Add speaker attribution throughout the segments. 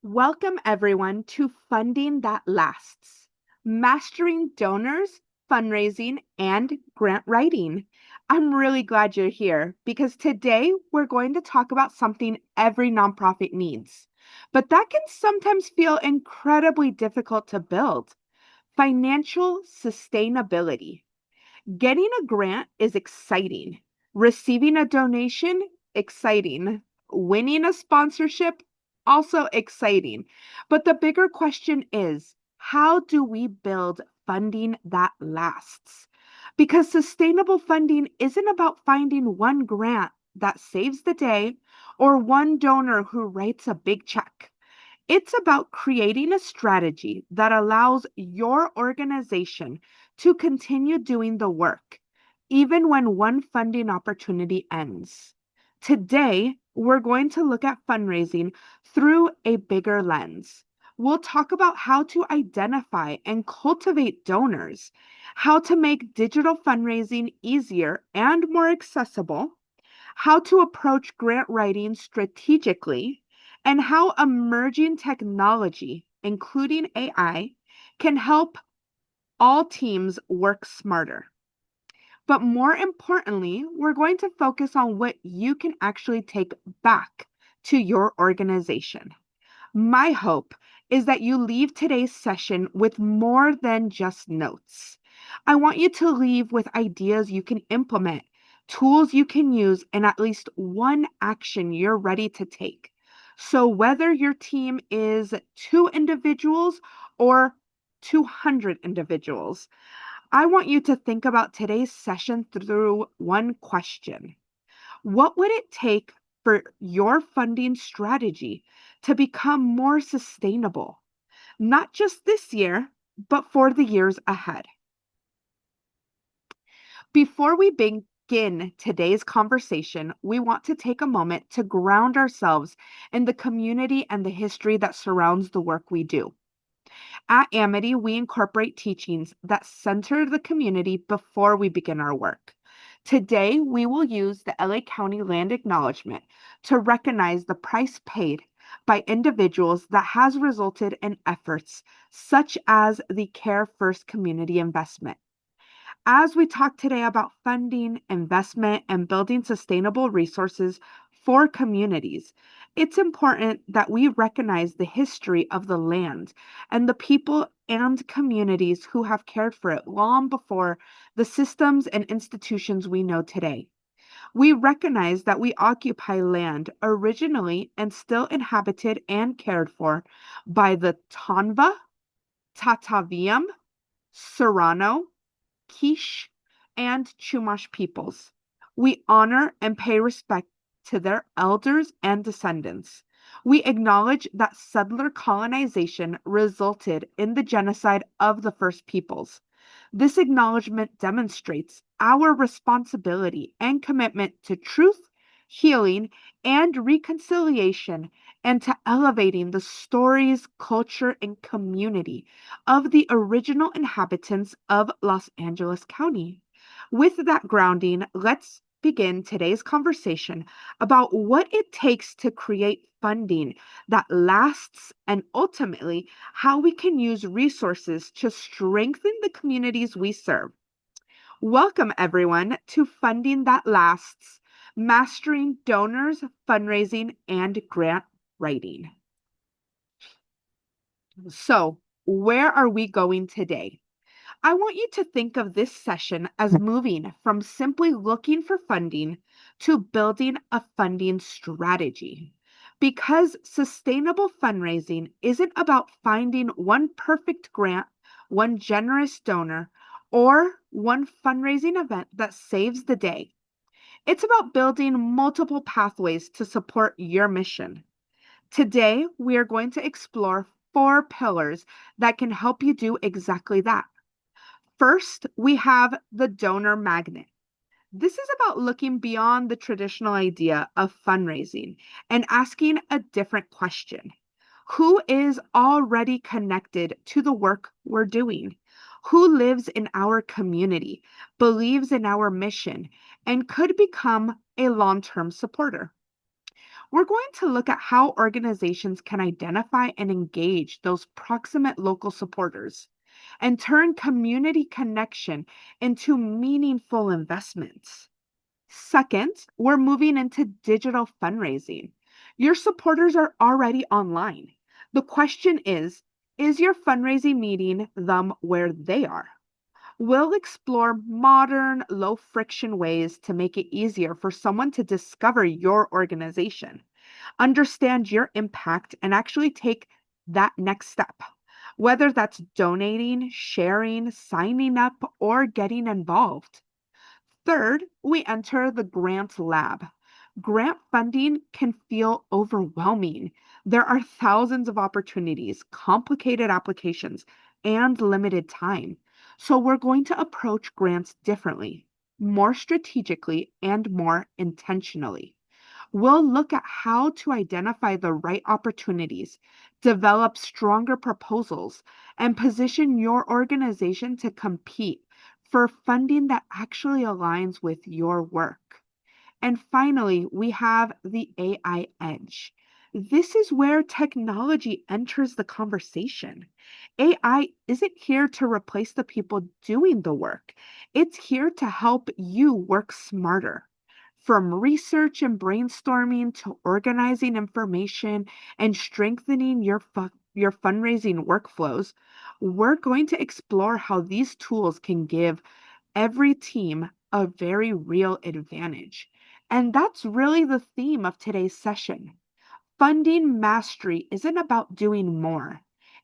Speaker 1: Welcome, everyone, to Funding That Lasts, Mastering Donors, Fundraising, and Grant Writing. I'm really glad you're here because today we're going to talk about something every nonprofit needs, but that can sometimes feel incredibly difficult to build: financial sustainability. Getting a grant is exciting. Receiving a donation, exciting. Winning a sponsorship, also exciting. But the bigger question is, how do we build funding that lasts? Because sustainable funding isn't about finding one grant that saves the day or one donor who writes a big check. It's about creating a strategy that allows your organization to continue doing the work, even when one funding opportunity ends. Today, we're going to look at fundraising through a bigger lens. We'll talk about how to identify and cultivate donors, how to make digital fundraising easier and more accessible, how to approach grant writing strategically, and how emerging technology, including AI, can help all teams work smarter. But more importantly, we're going to focus on what you can actually take back to your organization. My hope is that you leave today's session with more than just notes. I want you to leave with ideas you can implement, tools you can use, and at least one action you're ready to take. So, whether your team is 2 individuals or 200 individuals, I want you to think about today's session through one question: what would it take for your funding strategy to become more sustainable, not just this year, but for the years ahead? Before we begin today's conversation, we want to take a moment to ground ourselves in the community and the history that surrounds the work we do. At Amity, we incorporate teachings that center the community before we begin our work. Today, we will use the LA County Land Acknowledgement to recognize the price paid by individuals that has resulted in efforts such as the Care First Community Investment. As we talk today about funding, investment, and building sustainable resources for communities, it's important that we recognize the history of the land and the people and communities who have cared for it long before the systems and institutions we know today. We recognize that we occupy land originally and still inhabited and cared for by the Tonva, Tataviam, Serrano, Quiche, and Chumash peoples. We honor and pay respect to their elders and descendants. We acknowledge that settler colonization resulted in the genocide of the First Peoples. This acknowledgement demonstrates our responsibility and commitment to truth, healing, and reconciliation, and to elevating the stories, culture, and community of the original inhabitants of Los Angeles County. With that grounding, let's begin today's conversation about what it takes to create funding that lasts and ultimately how we can use resources to strengthen the communities we serve. Welcome, everyone, to Funding That Lasts, Mastering Donors, Fundraising, and Grant Writing. So, where are we going today? I want you to think of this session as moving from simply looking for funding to building a funding strategy. Because sustainable fundraising isn't about finding one perfect grant, one generous donor, or one fundraising event that saves the day. It's about building multiple pathways to support your mission. Today, we are going to explore 4 pillars that can help you do exactly that. First, we have the donor magnet. This is about looking beyond the traditional idea of fundraising and asking a different question. Who is already connected to the work we're doing? Who lives in our community, believes in our mission, and could become a long-term supporter? We're going to look at how organizations can identify and engage those proximate local supporters and turn community connection into meaningful investments. Second, we're moving into digital fundraising. Your supporters are already online. The question is your fundraising meeting them where they are? We'll explore modern, low friction ways to make it easier for someone to discover your organization, understand your impact, and actually take that next step. Whether that's donating, sharing, signing up, or getting involved. Third, we enter the grant lab. Grant funding can feel overwhelming. There are thousands of opportunities, complicated applications, and limited time. So we're going to approach grants differently, more strategically, and more intentionally. We'll look at how to identify the right opportunities, develop stronger proposals, and position your organization to compete for funding that actually aligns with your work. And finally, we have the AI edge. This is where technology enters the conversation. AI isn't here to replace the people doing the work, it's here to help you work smarter. From research and brainstorming to organizing information and strengthening your fundraising workflows, we're going to explore how these tools can give every team a very real advantage. And that's really the theme of today's session. Funding mastery isn't about doing more.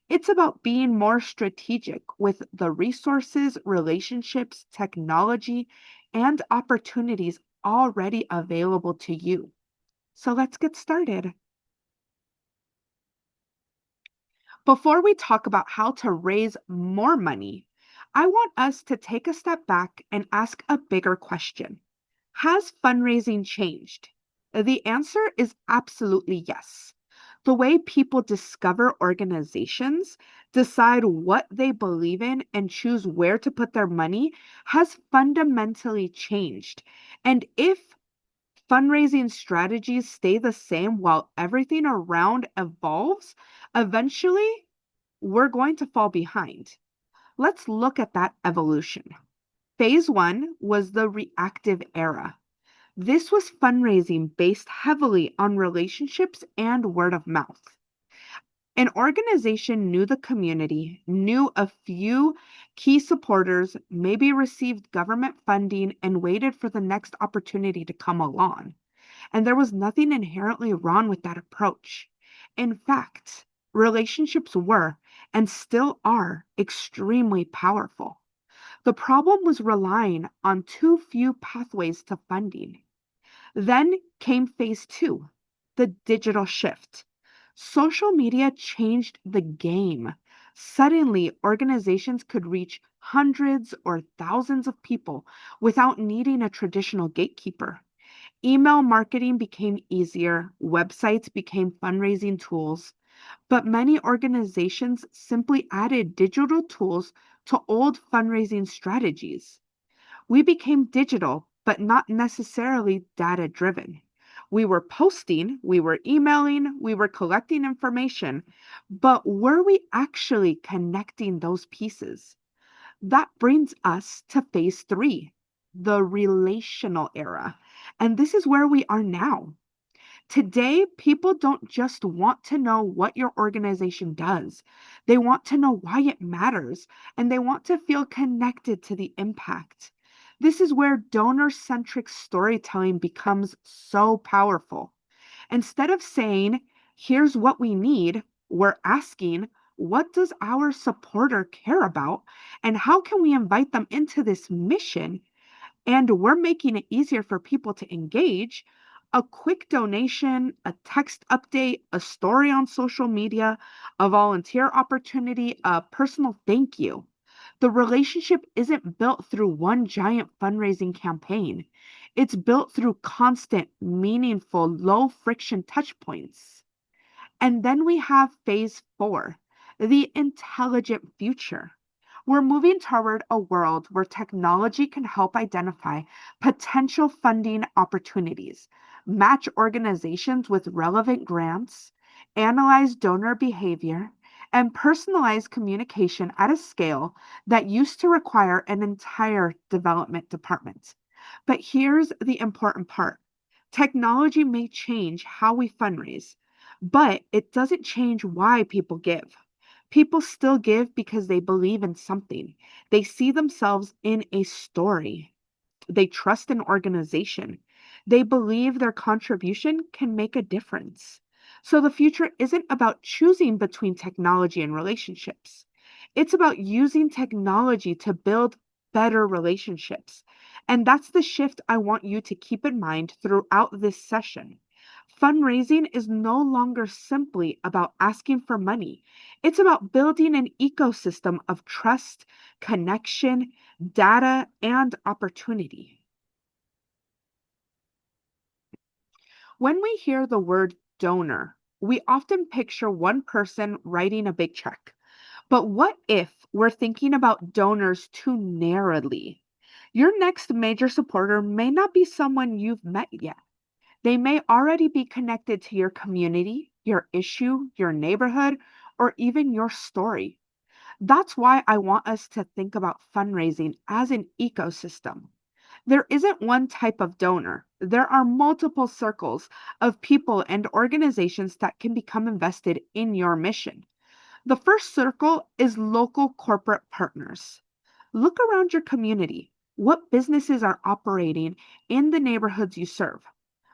Speaker 1: It's about being more strategic with the resources, relationships, technology, and opportunities already available to you. So let's get started. Before we talk about how to raise more money, I want us to take a step back and ask a bigger question. Has fundraising changed? The answer is absolutely yes. The way people discover organizations, decide what they believe in, and choose where to put their money has fundamentally changed. And if fundraising strategies stay the same while everything around evolves, eventually we're going to fall behind. Let's look at that evolution. Phase one was the reactive era. This was fundraising based heavily on relationships and word of mouth. An organization knew the community, knew a few key supporters, maybe received government funding, and waited for the next opportunity to come along. And there was nothing inherently wrong with that approach. In fact, relationships were and still are extremely powerful. The problem was relying on too few pathways to funding. Then came phase two, the digital shift. Social media changed the game. Suddenly, organizations could reach hundreds or thousands of people without needing a traditional gatekeeper. Email marketing became easier, websites became fundraising tools, but many organizations simply added digital tools to old fundraising strategies. We became digital, but not necessarily data driven. We were posting, we were emailing, we were collecting information, but were we actually connecting those pieces? That brings us to phase three, the relational era. And this is where we are now. Today, people don't just want to know what your organization does. They want to know why it matters, and they want to feel connected to the impact. This is where donor centric storytelling becomes so powerful. Instead of saying, here's what we need, we're asking, what does our supporter care about? And how can we invite them into this mission? And we're making it easier for people to engage. A quick donation, a text update, a story on social media, a volunteer opportunity, a personal thank you. The relationship isn't built through one giant fundraising campaign. It's built through constant, meaningful, low friction touch points. And then we have phase four, the intelligent future. We're moving toward a world where technology can help identify potential funding opportunities, match organizations with relevant grants, analyze donor behavior, and personalize communication at a scale that used to require an entire development department. But here's the important part. Technology may change how we fundraise, but it doesn't change why people give. People still give because they believe in something. They see themselves in a story. They trust an organization. They believe their contribution can make a difference. So the future isn't about choosing between technology and relationships. It's about using technology to build better relationships. And that's the shift I want you to keep in mind throughout this session. Fundraising is no longer simply about asking for money. It's about building an ecosystem of trust, connection, data, and opportunity. When we hear the word donor, we often picture one person writing a big check. But what if we're thinking about donors too narrowly? Your next major supporter may not be someone you've met yet. They may already be connected to your community, your issue, your neighborhood, or even your story. That's why I want us to think about fundraising as an ecosystem. There isn't one type of donor. There are multiple circles of people and organizations that can become invested in your mission. The first circle is local corporate partners. Look around your community. What businesses are operating in the neighborhoods you serve?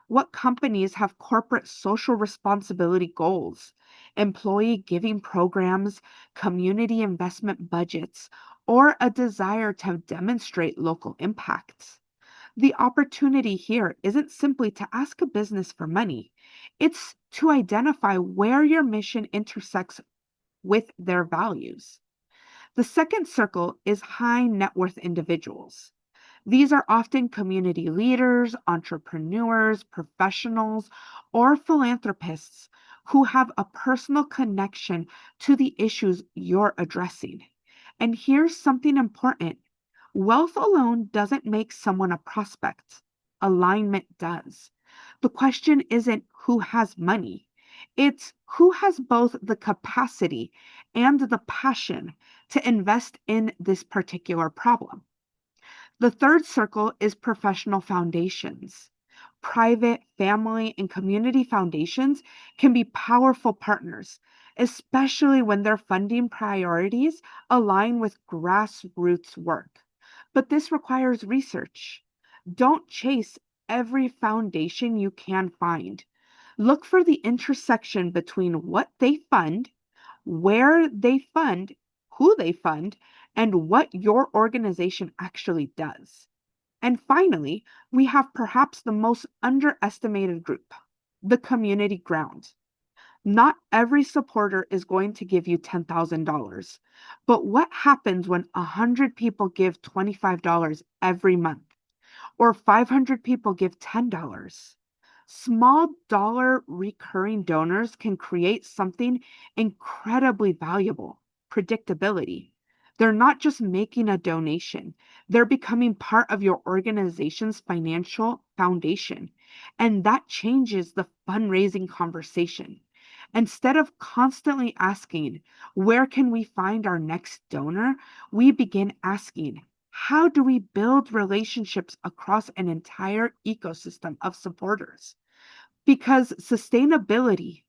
Speaker 1: What companies have corporate social responsibility goals, employee giving programs, community investment budgets, or a desire to demonstrate local impacts? The opportunity here isn't simply to ask a business for money, it's to identify where your mission intersects with their values. The second circle is high net worth individuals. These are often community leaders, entrepreneurs, professionals, or philanthropists who have a personal connection to the issues you're addressing. And here's something important. Wealth alone doesn't make someone a prospect. Alignment does. The question isn't who has money. It's who has both the capacity and the passion to invest in this particular problem. The third circle is professional foundations. Private, family, and community foundations can be powerful partners, especially when their funding priorities align with grassroots work. But this requires research. Don't chase every foundation you can find. Look for the intersection between what they fund, where they fund, who they fund, and what your organization actually does. And finally, we have perhaps the most underestimated group, the community ground. Not every supporter is going to give you $10,000. But what happens when 100 people give $25 every month? Or 500 people give $10. Small dollar recurring donors can create something incredibly valuable, predictability. They're not just making a donation, they're becoming part of your organization's financial foundation. And that changes the fundraising conversation. Instead of constantly asking, where can we find our next donor? We begin asking, how do we build relationships across an entire ecosystem of supporters? Because sustainability,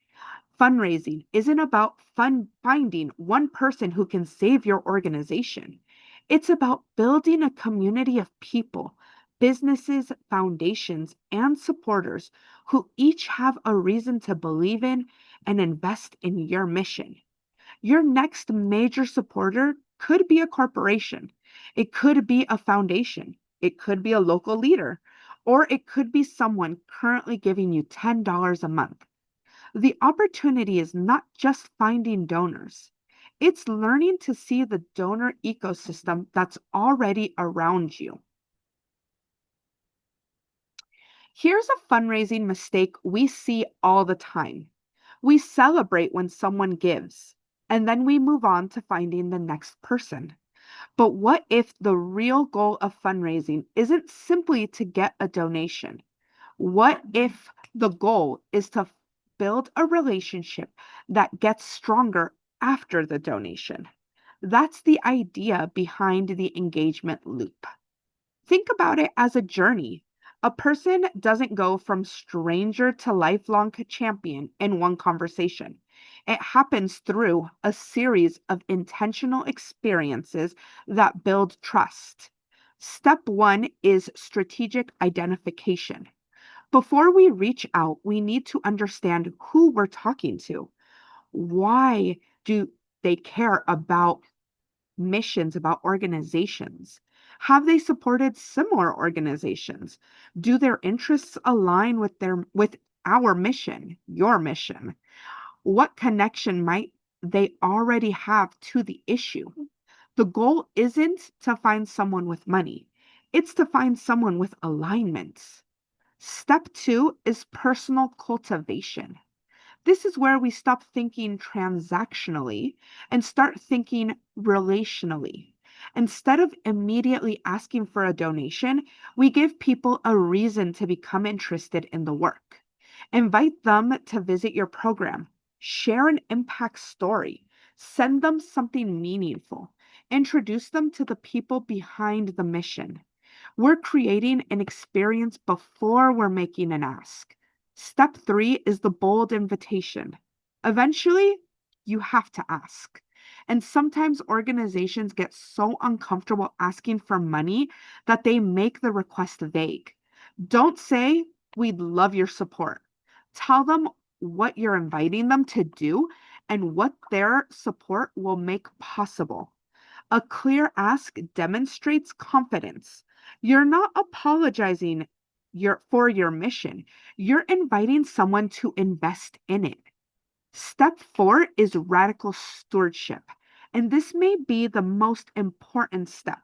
Speaker 1: fundraising isn't about finding one person who can save your organization. It's about building a community of people, businesses, foundations, and supporters who each have a reason to believe in and invest in your mission. Your next major supporter could be a corporation, it could be a foundation, it could be a local leader, or it could be someone currently giving you $10 a month. The opportunity is not just finding donors, it's learning to see the donor ecosystem that's already around you. Here's a fundraising mistake we see all the time. We celebrate when someone gives, and then we move on to finding the next person. But what if the real goal of fundraising isn't simply to get a donation? What if the goal is to build a relationship that gets stronger after the donation? That's the idea behind the engagement loop. Think about it as a journey. A person doesn't go from stranger to lifelong champion in one conversation. It happens through a series of intentional experiences that build trust. Step one is strategic identification. Before we reach out, we need to understand who we're talking to. Why do they care about missions, about organizations? Have they supported similar organizations? Do their interests align with our mission, your mission? What connection might they already have to the issue? The goal isn't to find someone with money. It's to find someone with alignments. Step two is personal cultivation. This is where we stop thinking transactionally and start thinking relationally. Instead of immediately asking for a donation, we give people a reason to become interested in the work. Invite them to visit your program, share an impact story, send them something meaningful, introduce them to the people behind the mission. We're creating an experience before we're making an ask. Step three is the bold invitation. Eventually, you have to ask. And sometimes organizations get so uncomfortable asking for money that they make the request vague. Don't say, "We'd love your support." Tell them what you're inviting them to do and what their support will make possible. A clear ask demonstrates confidence. You're not apologizing for your mission. You're inviting someone to invest in it. Step four is radical stewardship. And this may be the most important step.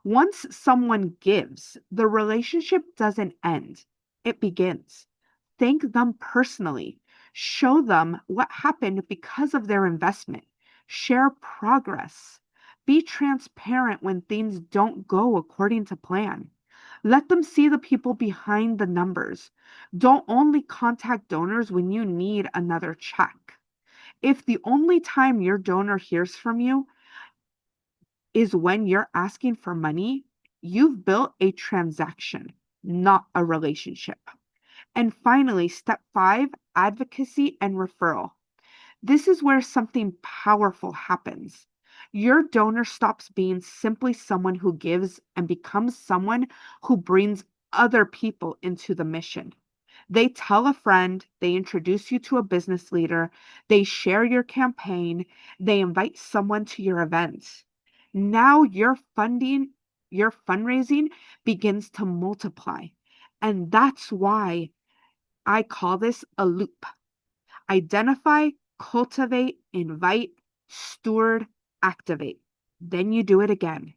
Speaker 1: Once someone gives, the relationship doesn't end, it begins. Thank them personally. Show them what happened because of their investment. Share progress. Be transparent when things don't go according to plan. Let them see the people behind the numbers. Don't only contact donors when you need another check. If the only time your donor hears from you is when you're asking for money, you've built a transaction, not a relationship. And finally, step five, advocacy and referral. This is where something powerful happens. Your donor stops being simply someone who gives and becomes someone who brings other people into the mission. They tell a friend, they introduce you to a business leader, they share your campaign, they invite someone to your events. Now your fundraising begins to multiply. And that's why I call this a loop. Identify, cultivate, invite, steward, activate. Then you do it again.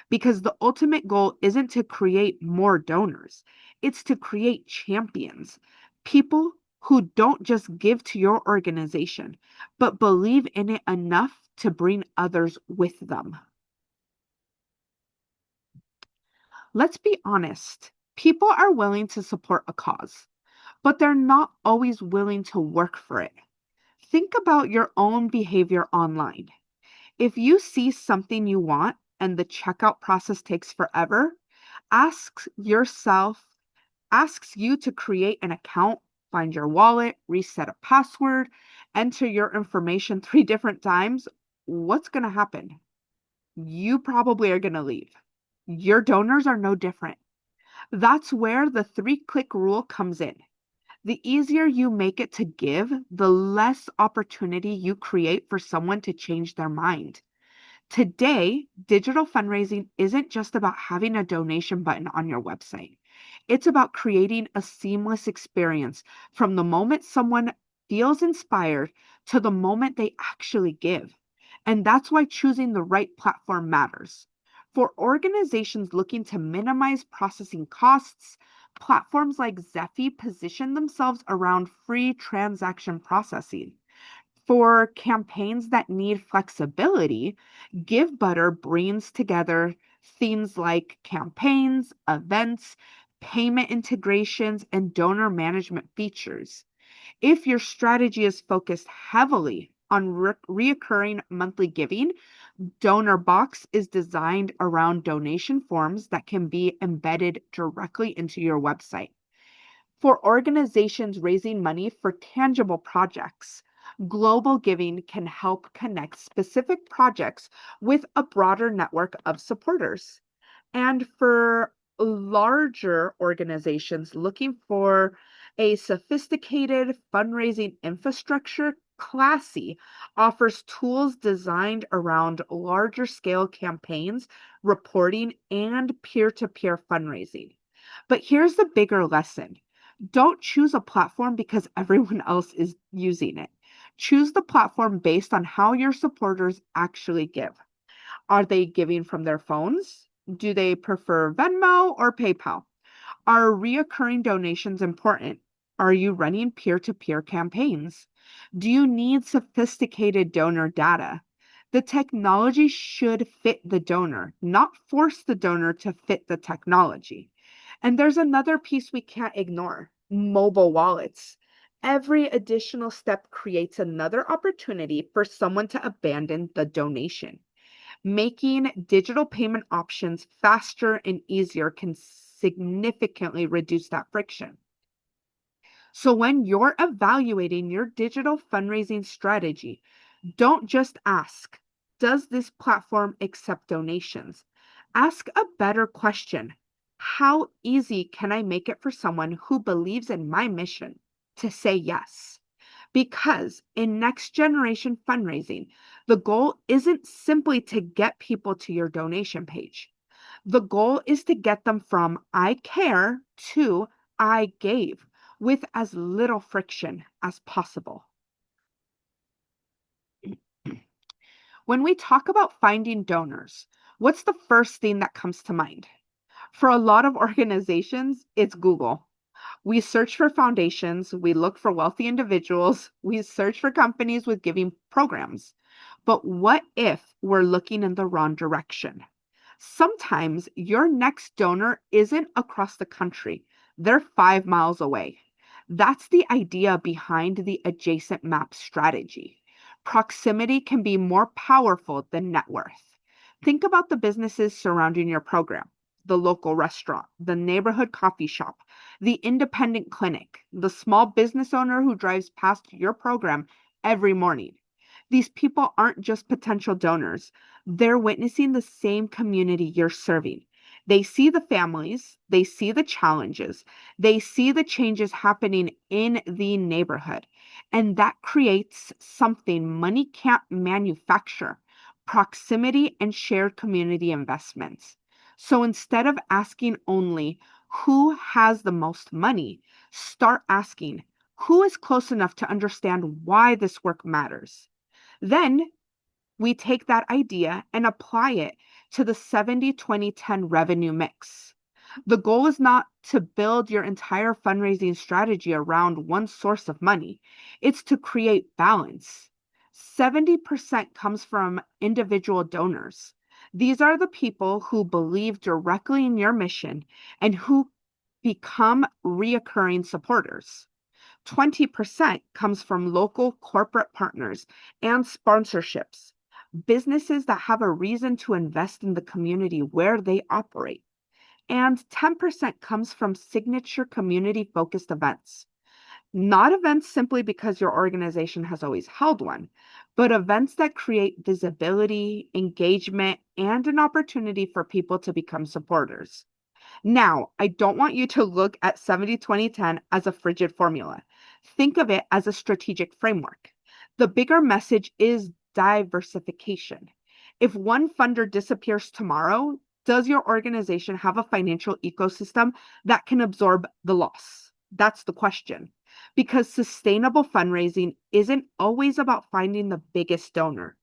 Speaker 1: Because the ultimate goal isn't to create more donors, it's to create champions, people who don't just give to your organization, but believe in it enough to bring others with them. Let's be honest, people are willing to support a cause, but they're not always willing to work for it. Think about your own behavior online. If you see something you want and the checkout process takes forever, ask yourself, asks you to create an account, find your wallet, reset a password, enter your information 3 different times, what's going to happen? You probably are going to leave. Your donors are no different. That's where the 3-click rule comes in. The easier you make it to give, the less opportunity you create for someone to change their mind. Today, digital fundraising isn't just about having a donation button on your website. It's about creating a seamless experience from the moment someone feels inspired to the moment they actually give. And that's why choosing the right platform matters. For organizations looking to minimize processing costs, platforms like Zephy position themselves around free transaction processing. For campaigns that need flexibility, GiveButter brings together things like campaigns, events, payment integrations, and donor management features. If your strategy is focused heavily on reoccurring monthly giving, Donor Box is designed around donation forms that can be embedded directly into your website. For organizations raising money for tangible projects, global giving can help connect specific projects with a broader network of supporters. And for larger organizations looking for a sophisticated fundraising infrastructure, Classy offers tools designed around larger scale campaigns, reporting, and peer to peer fundraising. But here's the bigger lesson: don't choose a platform because everyone else is using it. Choose the platform based on how your supporters actually give. Are they giving from their phones? Do they prefer Venmo or PayPal? Are reoccurring donations important? Are you running peer to peer campaigns? Do you need sophisticated donor data? The technology should fit the donor, not force the donor to fit the technology. And there's another piece we can't ignore: mobile wallets. Every additional step creates another opportunity for someone to abandon the donation. Making digital payment options faster and easier can significantly reduce that friction. So, when you're evaluating your digital fundraising strategy, don't just ask, does this platform accept donations? Ask a better question: how easy can I make it for someone who believes in my mission to say yes? Because in next generation fundraising, the goal isn't simply to get people to your donation page. The goal is to get them from "I care" to "I gave" with as little friction as possible. When we talk about finding donors, what's the first thing that comes to mind? For a lot of organizations, it's Google. We search for foundations, we look for wealthy individuals, we search for companies with giving programs. But what if we're looking in the wrong direction? Sometimes your next donor isn't across the country, they're 5 miles away. That's the idea behind the adjacent map strategy. Proximity can be more powerful than net worth. Think about the businesses surrounding your program: the local restaurant, the neighborhood coffee shop, the independent clinic, the small business owner who drives past your program every morning. These people aren't just potential donors, they're witnessing the same community you're serving. They see the families, they see the challenges, they see the changes happening in the neighborhood. And that creates something money can't manufacture: proximity and shared community investments. So instead of asking only who has the most money, start asking who is close enough to understand why this work matters. Then we take that idea and apply it to the 70-20-10 revenue mix. The goal is not to build your entire fundraising strategy around one source of money, it's to create balance. 70% comes from individual donors. These are the people who believe directly in your mission and who become reoccurring supporters. 20% comes from local corporate partners and sponsorships, businesses that have a reason to invest in the community where they operate. And 10% comes from signature community focused events. Not events simply because your organization has always held one, but events that create visibility, engagement, and an opportunity for people to become supporters. Now, I don't want you to look at 70-20-10 as a frigid formula. Think of it as a strategic framework. The bigger message is diversification. If one funder disappears tomorrow, does your organization have a financial ecosystem that can absorb the loss? That's the question. Because sustainable fundraising isn't always about finding the biggest donor.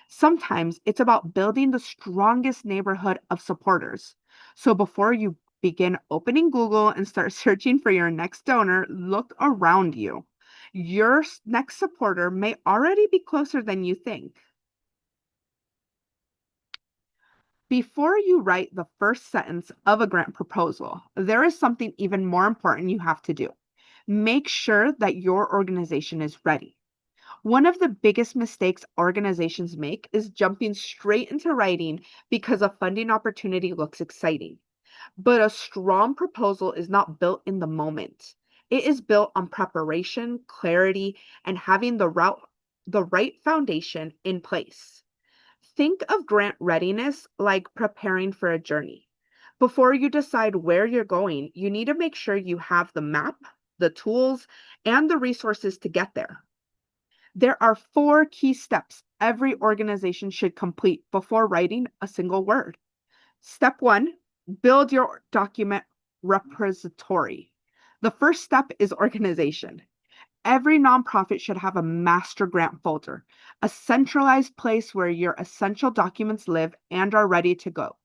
Speaker 1: Sometimes it's about building the strongest neighborhood of supporters. So before you begin opening Google and start searching for your next donor, look around you. Your next supporter may already be closer than you think. Before you write the first sentence of a grant proposal, there is something even more important you have to do. Make sure that your organization is ready. One of the biggest mistakes organizations make is jumping straight into writing because a funding opportunity looks exciting. But a strong proposal is not built in the moment. It is built on preparation, clarity, and having the right foundation in place. Think of grant readiness like preparing for a journey. Before you decide where you're going, you need to make sure you have the map, the tools, and the resources to get there. There are four key steps every organization should complete before writing a single word. Step one, build your document repository. The first step is organization. Every nonprofit should have a master grant folder, a centralized place where your essential documents live and are ready to go.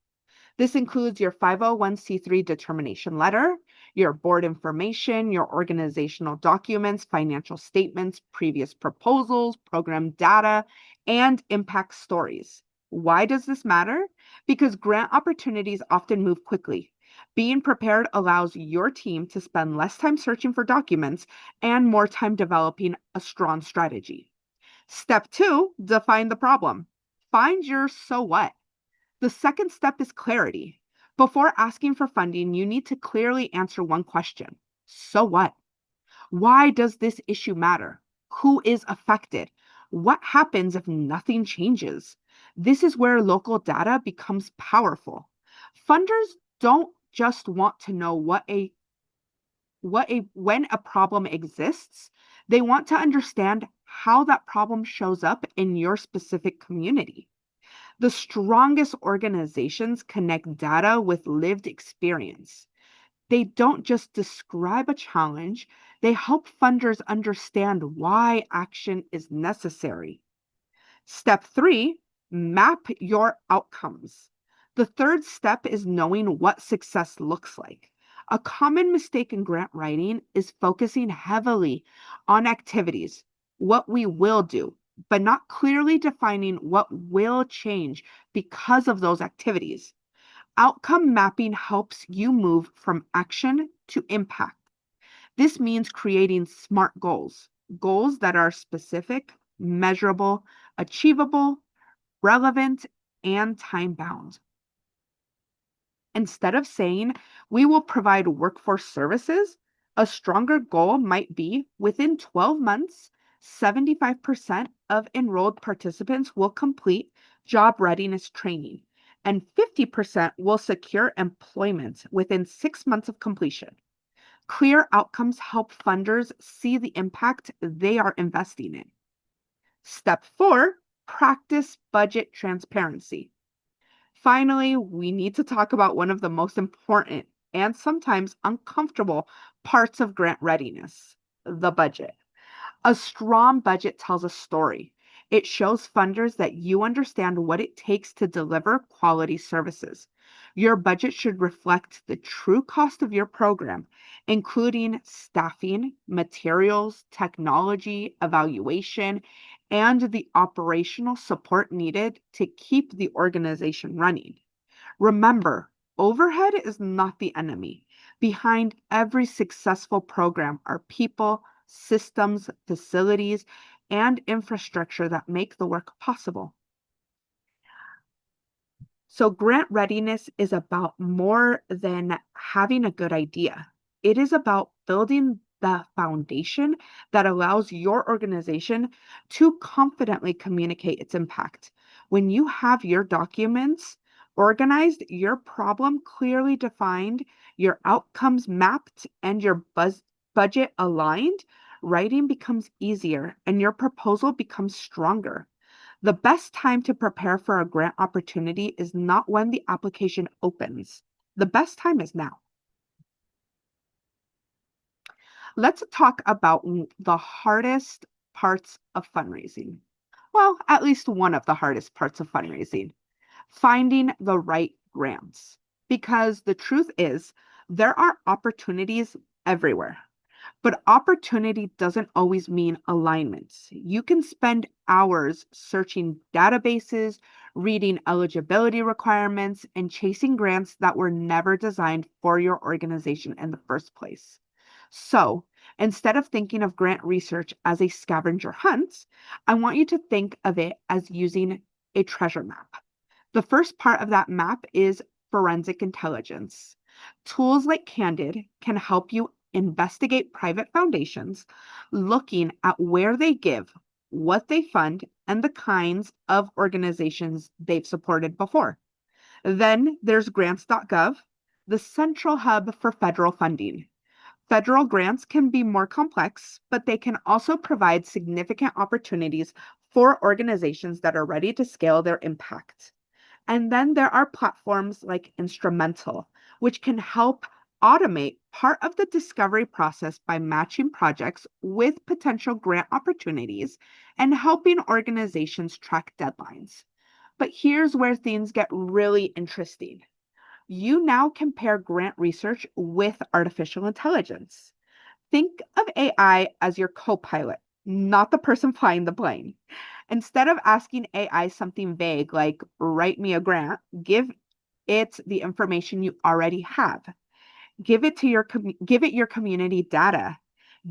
Speaker 1: This includes your 501c3 determination letter, your board information, your organizational documents, financial statements, previous proposals, program data, and impact stories. Why does this matter? Because grant opportunities often move quickly. Being prepared allows your team to spend less time searching for documents and more time developing a strong strategy. Step two, define the problem. Find your so what. The second step is clarity. Before asking for funding, you need to clearly answer one question. So what? Why does this issue matter? Who is affected? What happens if nothing changes? This is where local data becomes powerful. Funders don't just want to know when a problem exists. They want to understand how that problem shows up in your specific community. The strongest organizations connect data with lived experience. They don't just describe a challenge, they help funders understand why action is necessary. Step three, map your outcomes. The third step is knowing what success looks like. A common mistake in grant writing is focusing heavily on activities, what we will do, but not clearly defining what will change because of those activities. Outcome mapping helps you move from action to impact. This means creating SMART goals, goals that are specific, measurable, achievable, relevant, and time bound. Instead of saying we will provide workforce services, a stronger goal might be within 12 months, 75% of enrolled participants will complete job readiness training, and 50% will secure employment within 6 months of completion. Clear outcomes help funders see the impact they are investing in. Step four, practice budget transparency. Finally, we need to talk about one of the most important and sometimes uncomfortable parts of grant readiness, the budget. A strong budget tells a story. It shows funders that you understand what it takes to deliver quality services. Your budget should reflect the true cost of your program, including staffing, materials, technology, evaluation, and the operational support needed to keep the organization running. Remember, overhead is not the enemy. Behind every successful program are people, systems, facilities, and infrastructure that make the work possible. So, grant readiness is about more than having a good idea. It is about building the foundation that allows your organization to confidently communicate its impact. When you have your documents organized, your problem clearly defined, your outcomes mapped, and your budget aligned, writing becomes easier and your proposal becomes stronger. The best time to prepare for a grant opportunity is not when the application opens. The best time is now. Let's talk about the hardest parts of fundraising. Well, at least one of the hardest parts of fundraising, finding the right grants. Because the truth is, there are opportunities everywhere. But opportunity doesn't always mean alignments. You can spend hours searching databases, reading eligibility requirements, and chasing grants that were never designed for your organization in the first place. So, instead of thinking of grant research as a scavenger hunt, I want you to think of it as using a treasure map. The first part of that map is forensic intelligence. Tools like Candid can help you investigate private foundations, looking at where they give, what they fund, and the kinds of organizations they've supported before. Then there's grants.gov, the central hub for federal funding. Federal grants can be more complex, but they can also provide significant opportunities for organizations that are ready to scale their impact. And then there are platforms like Instrumental, which can help automate part of the discovery process by matching projects with potential grant opportunities and helping organizations track deadlines. But here's where things get really interesting. You now compare grant research with artificial intelligence. Think of AI as your co pilot, not the person flying the plane. Instead of asking AI something vague like, write me a grant, give it the information you already have. Give it your community data.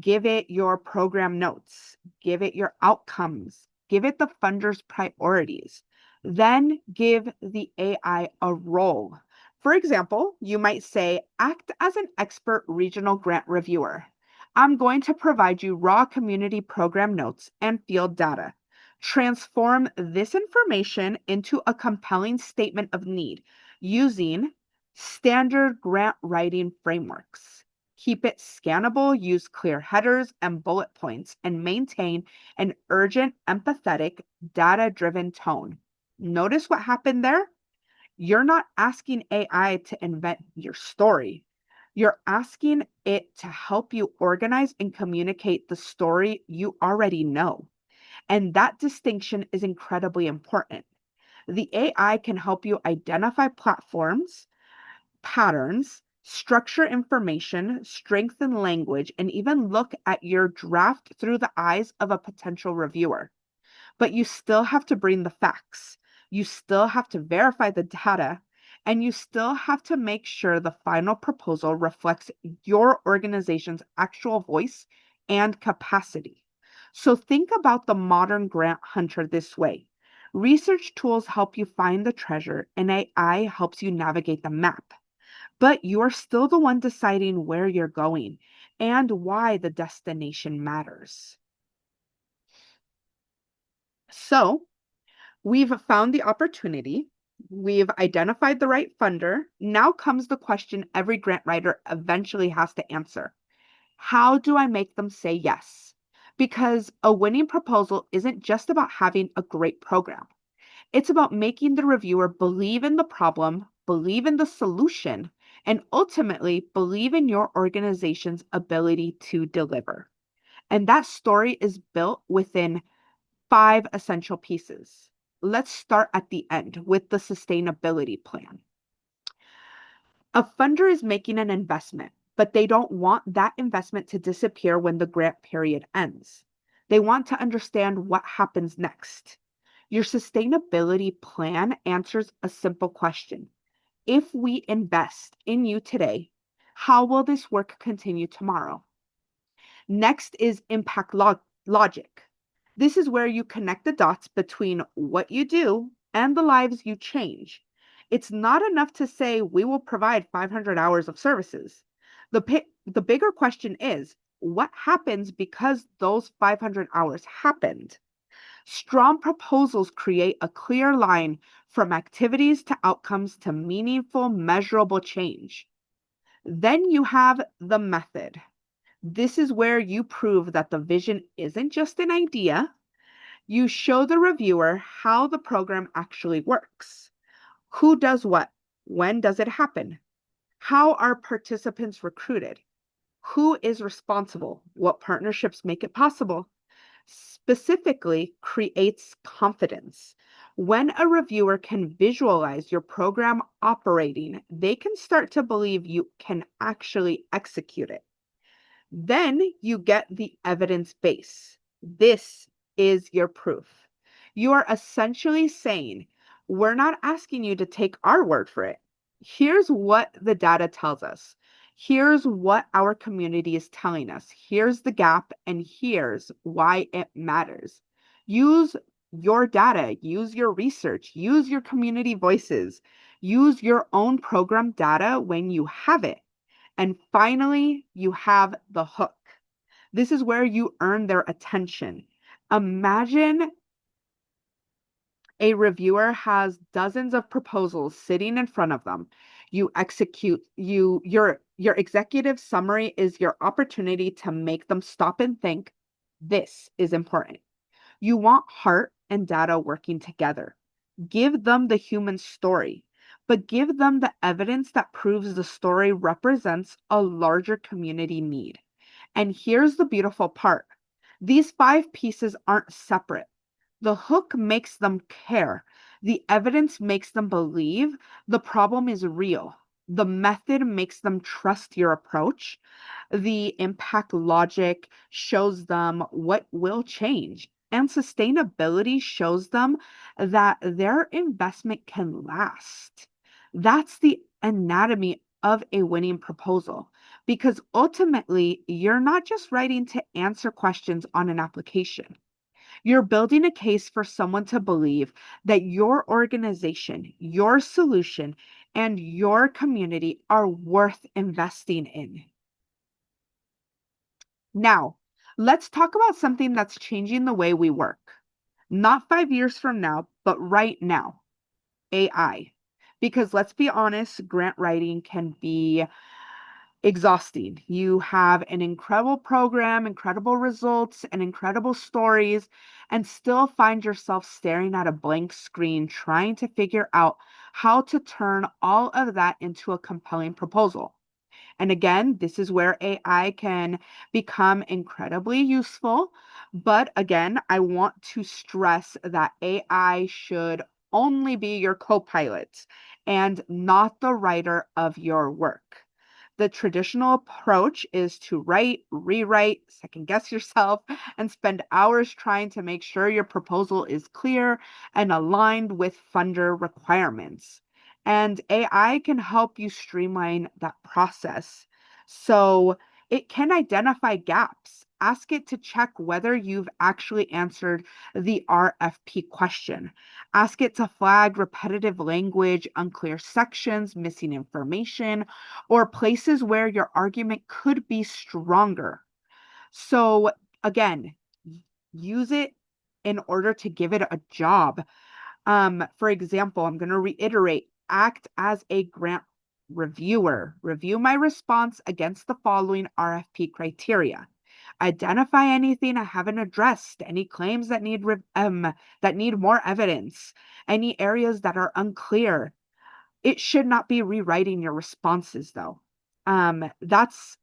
Speaker 1: Give it your program notes. Give it your outcomes. Give it the funder's priorities. Then give the AI a role. For example, you might say, act as an expert regional grant reviewer. I'm going to provide you raw community program notes and field data. Transform this information into a compelling statement of need using standard grant writing frameworks. Keep it scannable, use clear headers and bullet points, and maintain an urgent, empathetic, data driven tone. Notice what happened there? You're not asking AI to invent your story. You're asking it to help you organize and communicate the story you already know. And that distinction is incredibly important. The AI can help you identify platforms, patterns, structure information, strengthen language, and even look at your draft through the eyes of a potential reviewer. But you still have to bring the facts. You still have to verify the data, and you still have to make sure the final proposal reflects your organization's actual voice and capacity. So think about the modern grant hunter this way. Research tools help you find the treasure, and AI helps you navigate the map. But you're still the one deciding where you're going and why the destination matters. So, we've found the opportunity. We've identified the right funder. Now comes the question every grant writer eventually has to answer. How do I make them say yes? Because a winning proposal isn't just about having a great program. It's about making the reviewer believe in the problem, believe in the solution, and ultimately believe in your organization's ability to deliver. And that story is built within 5 essential pieces. Let's start at the end with the sustainability plan. A funder is making an investment, but they don't want that investment to disappear when the grant period ends. They want to understand what happens next. Your sustainability plan answers a simple question. If we invest in you today, how will this work continue tomorrow? Next is logic. This is where you connect the dots between what you do and the lives you change. It's not enough to say we will provide 500 hours of services. The bigger question is what happens because those 500 hours happened? Strong proposals create a clear line from activities to outcomes to meaningful, measurable change. Then you have the method. This is where you prove that the vision isn't just an idea. You show the reviewer how the program actually works. Who does what? When does it happen? How are participants recruited? Who is responsible? What partnerships make it possible? Specifically, creates confidence. When a reviewer can visualize your program operating, they can start to believe you can actually execute it. Then you get the evidence base. This is your proof. You are essentially saying, we're not asking you to take our word for it. Here's what the data tells us. Here's what our community is telling us. Here's the gap, and here's why it matters. Use your data, use your research, use your community voices, use your own program data when you have it. And finally, you have the hook. This is where you earn their attention. Imagine a reviewer has dozens of proposals sitting in front of them. Your executive summary is your opportunity to make them stop and think, this is important. You want heart and data working together. Give them the human story, but give them the evidence that proves the story represents a larger community need. And here's the beautiful part. These five pieces aren't separate. The hook makes them care. The evidence makes them believe the problem is real. The method makes them trust your approach. The impact logic shows them what will change. And sustainability shows them that their investment can last. That's the anatomy of a winning proposal. Because ultimately, you're not just writing to answer questions on an application. You're building a case for someone to believe that your organization, your solution, and your community are worth investing in. Now, let's talk about something that's changing the way we work. Not 5 years from now, but right now, AI. Because let's be honest, grant writing can be exhausting. You have an incredible program, incredible results, and incredible stories, and still find yourself staring at a blank screen trying to figure out how to turn all of that into a compelling proposal. And again, this is where AI can become incredibly useful. But again, I want to stress that AI should only be your co-pilot and not the writer of your work. The traditional approach is to write, rewrite, second guess yourself, and spend hours trying to make sure your proposal is clear and aligned with funder requirements. And AI can help you streamline that process. So it can identify gaps. Ask it to check whether you've actually answered the RFP question. Ask it to flag repetitive language, unclear sections, missing information, or places where your argument could be stronger. So again, use it in order to give it a job. For example, I'm going to reiterate, act as a grant reviewer. Review my response against the following RFP criteria. Identify anything I haven't addressed, any claims that need more evidence, any areas that are unclear. It should not be rewriting your responses though. That's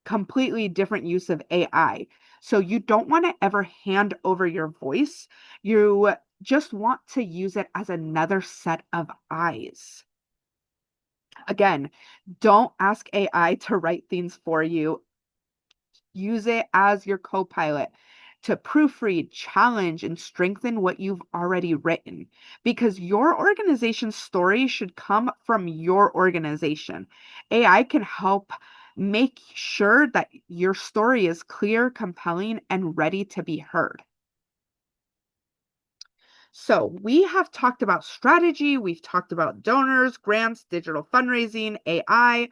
Speaker 1: completely different use of AI. So you don't want to ever hand over your voice. You just want to use it as another set of eyes. Again, don't ask AI to write things for you. Use it as your co-pilot to proofread, challenge, and strengthen what you've already written. Because your organization's story should come from your organization. AI can help make sure that your story is clear, compelling, and ready to be heard. So we have talked about strategy, we've talked about donors, grants, digital fundraising, AI.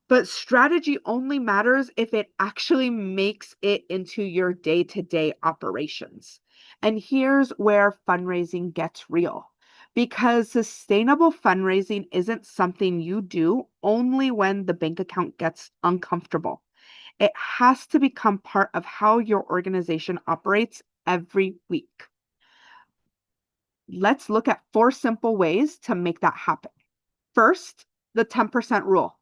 Speaker 1: But strategy only matters if it actually makes it into your day-to-day operations. And here's where fundraising gets real. Because sustainable fundraising isn't something you do only when the bank account gets uncomfortable. It has to become part of how your organization operates every week. Let's look at 4 simple ways to make that happen. First, the 10% rule.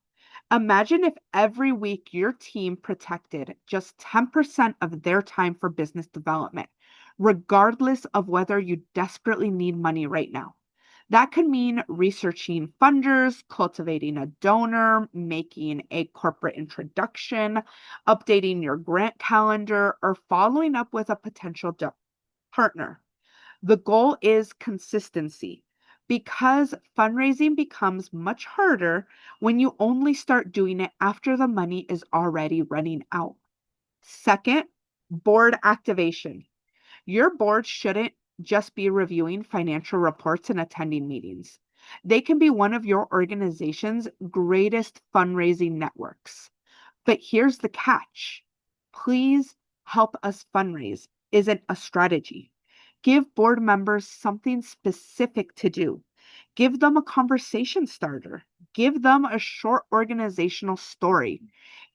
Speaker 1: Imagine if every week your team protected just 10% of their time for business development, regardless of whether you desperately need money right now. That could mean researching funders, cultivating a donor, making a corporate introduction, updating your grant calendar, or following up with a potential partner. The goal is consistency. because fundraising becomes much harder when you only start doing it after the money is already running out. Second, board activation. Your board shouldn't just be reviewing financial reports and attending meetings. They can be one of your organization's greatest fundraising networks. But here's the catch. Please help us fundraise isn't a strategy. Give board members something specific to do. Give them a conversation starter. Give them a short organizational story.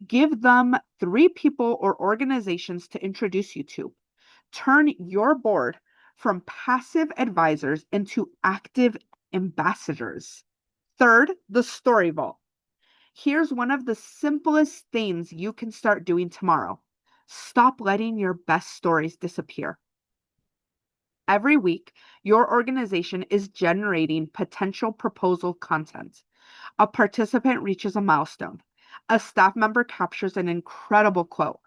Speaker 1: Give them 3 people or organizations to introduce you to. Turn your board from passive advisors into active ambassadors. Third, the story vault. Here's one of the simplest things you can start doing tomorrow. Stop letting your best stories disappear. Every week, your organization is generating potential proposal content. A participant reaches a milestone. A staff member captures an incredible quote.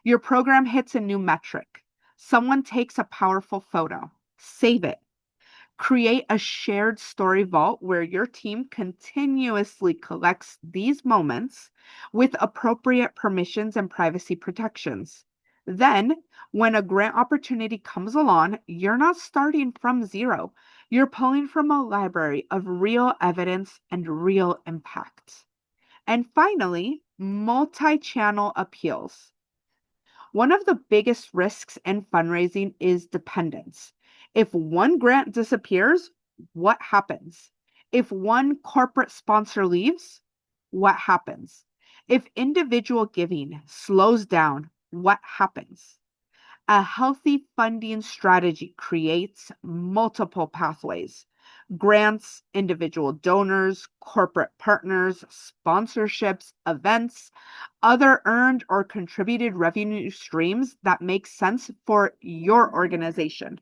Speaker 1: Your program hits a new metric. Someone takes a powerful photo. Save it. Create a shared story vault where your team continuously collects these moments with appropriate permissions and privacy protections. Then, when a grant opportunity comes along, you're not starting from zero. You're pulling from a library of real evidence and real impact. And finally, multi-channel appeals. One of the biggest risks in fundraising is dependence. If one grant disappears, what happens? If one corporate sponsor leaves, what happens? If individual giving slows down, what happens? A healthy funding strategy creates multiple pathways: grants, individual donors, corporate partners, sponsorships, events, other earned or contributed revenue streams that make sense for your organization.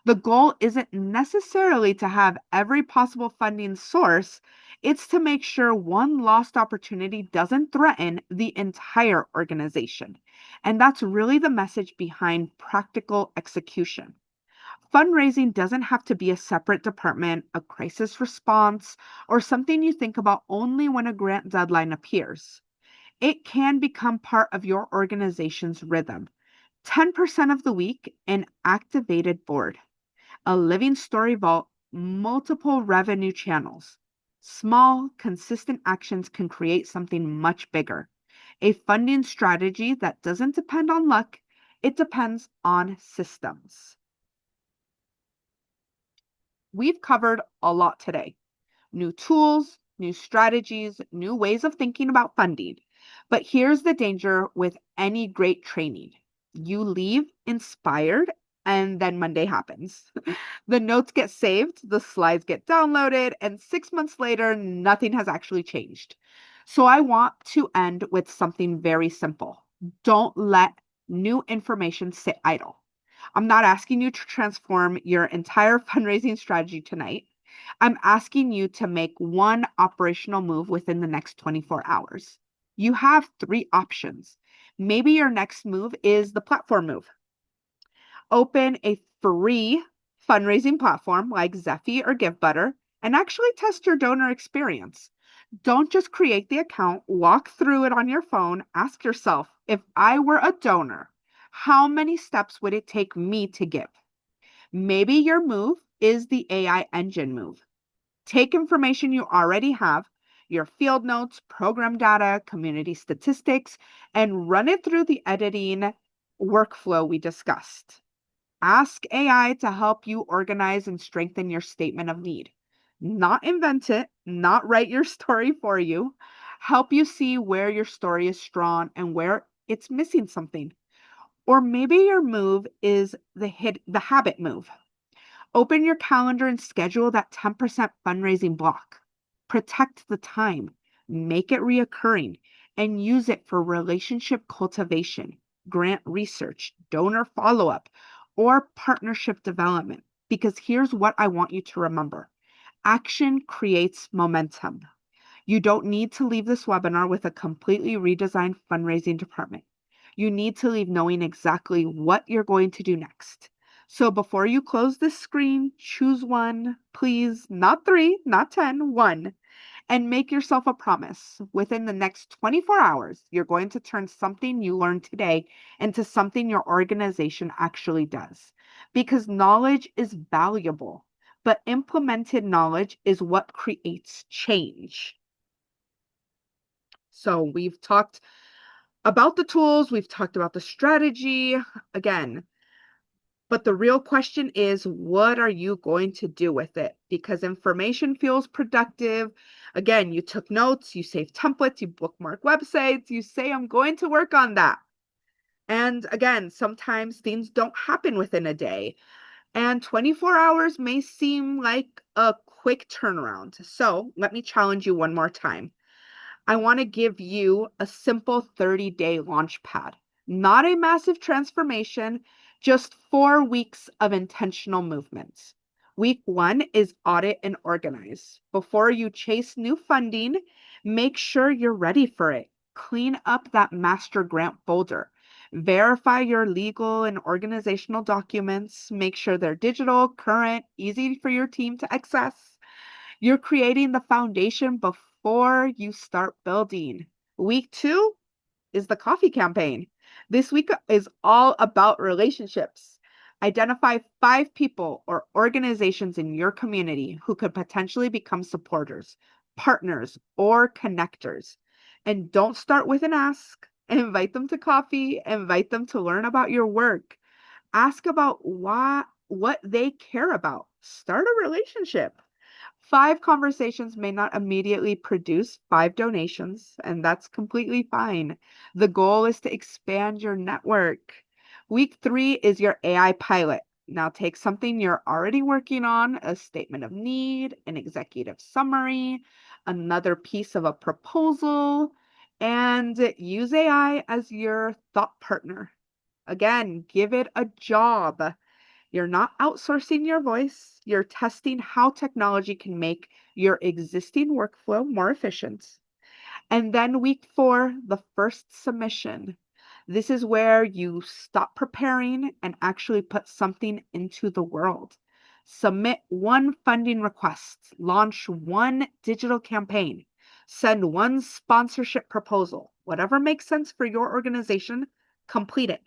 Speaker 1: The goal isn't necessarily to have every possible funding source, it's to make sure one lost opportunity doesn't threaten the entire organization. And that's really the message behind practical execution. Fundraising doesn't have to be a separate department, a crisis response, or something you think about only when a grant deadline appears. It can become part of your organization's rhythm. 10% of the week, an activated board, a living story vault, multiple revenue channels. Small, consistent actions can create something much bigger. A funding strategy that doesn't depend on luck, it depends on systems. We've covered a lot today. New tools, new strategies, new ways of thinking about funding. But here's the danger with any great training. You leave inspired, and then Monday happens. The notes get saved, the slides get downloaded, and 6 months later, nothing has actually changed. So I want to end with something very simple. Don't let new information sit idle. I'm not asking you to transform your entire fundraising strategy tonight. I'm asking you to make one operational move within the next 24 hours. You have 3 options. Maybe your next move is the platform move. Open a free fundraising platform like Zephy or GiveButter and actually test your donor experience. Don't just create the account, walk through it on your phone. Ask yourself, if I were a donor, how many steps would it take me to give? Maybe your move is the AI engine move. Take information you already have, your field notes, program data, community statistics, and run it through the editing workflow we discussed. Ask AI to help you organize and strengthen your statement of need. Not invent it, not write your story for you. Help you see where your story is strong and where it's missing something. Or maybe your move is the habit move. Open your calendar and schedule that 10% fundraising block. Protect the time, make it reoccurring, and use it for relationship cultivation, grant research, donor follow-up, or partnership development. Because here's what I want you to remember. Action creates momentum. You don't need to leave this webinar with a completely redesigned fundraising department. You need to leave knowing exactly what you're going to do next. So before you close this screen, choose one, please, not three, not 10, one, and make yourself a promise. Within the next 24 hours, you're going to turn something you learned today into something your organization actually does. Because knowledge is valuable, but implemented knowledge is what creates change. So we've talked about the tools, we've talked about the strategy. Again, but the real question is, what are you going to do with it? Because information feels productive. Again, you took notes, you saved templates, you bookmark websites, you say, I'm going to work on that. And again, sometimes things don't happen within a day. And 24 hours may seem like a quick turnaround. So let me challenge you one more time. I want to give you a simple 30-day launch pad, not a massive transformation, just 4 weeks of intentional movements. Week 1 is audit and organize. Before you chase new funding, make sure you're ready for it. Clean up that master grant folder. Verify your legal and organizational documents. Make sure they're digital, current, easy for your team to access. You're creating the foundation before you start building. Week 2 is the coffee campaign. This week is all about relationships. Identify 5 people or organizations in your community who could potentially become supporters, partners, or connectors. And don't start with an ask. Invite them to coffee, invite them to learn about your work. Ask about what they care about. Start a relationship. 5 conversations may not immediately produce 5 donations, and that's completely fine. The goal is to expand your network. Week 3 is your AI pilot. Now take something you're already working on, a statement of need, an executive summary, another piece of a proposal, and use AI as your thought partner. Again, give it a job. You're not outsourcing your voice. You're testing how technology can make your existing workflow more efficient. And then week 4, the first submission. This is where you stop preparing and actually put something into the world. Submit one funding request, launch one digital campaign, send one sponsorship proposal. Whatever makes sense for your organization, complete it.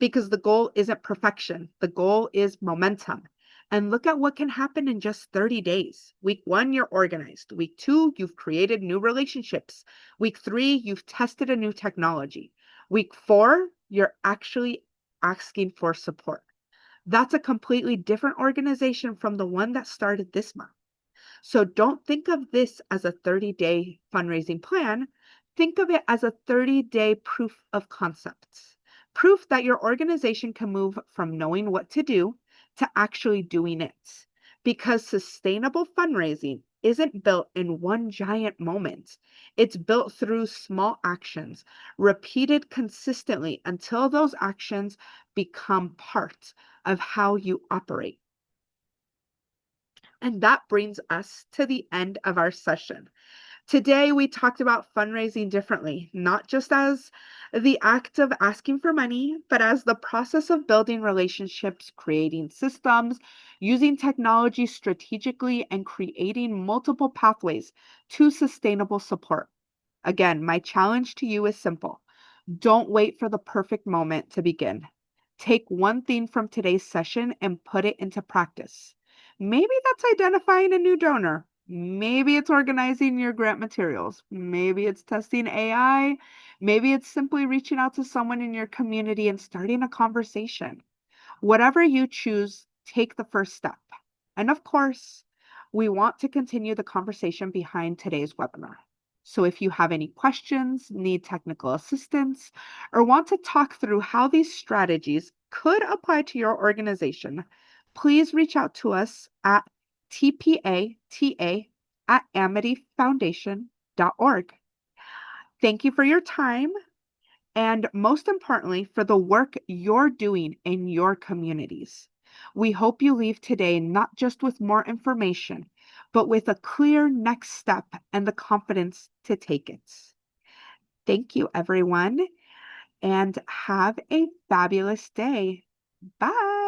Speaker 1: Because the goal isn't perfection, the goal is momentum. And look at what can happen in just 30 days. Week 1, you're organized. Week 2, you've created new relationships. Week 3, you've tested a new technology. Week 4, you're actually asking for support. That's a completely different organization from the one that started this month. So don't think of this as a 30-day fundraising plan. Think of it as a 30-day proof of concepts. Proof that your organization can move from knowing what to do to actually doing it. Because sustainable fundraising isn't built in one giant moment. It's built through small actions, repeated consistently until those actions become part of how you operate. And that brings us to the end of our session. Today, we talked about fundraising differently, not just as the act of asking for money, but as the process of building relationships, creating systems, using technology strategically, and creating multiple pathways to sustainable support. Again, my challenge to you is simple. Don't wait for the perfect moment to begin. Take one thing from today's session and put it into practice. Maybe that's identifying a new donor. Maybe it's organizing your grant materials. Maybe it's testing AI. Maybe it's simply reaching out to someone in your community and starting a conversation. Whatever you choose, take the first step. And of course, we want to continue the conversation behind today's webinar. So if you have any questions, need technical assistance, or want to talk through how these strategies could apply to your organization, please reach out to us at tpata@amityfoundation.org. Thank you for your time and most importantly, for the work you're doing in your communities. We hope you leave today not just with more information, but with a clear next step and the confidence to take it. Thank you, everyone, and have a fabulous day. Bye.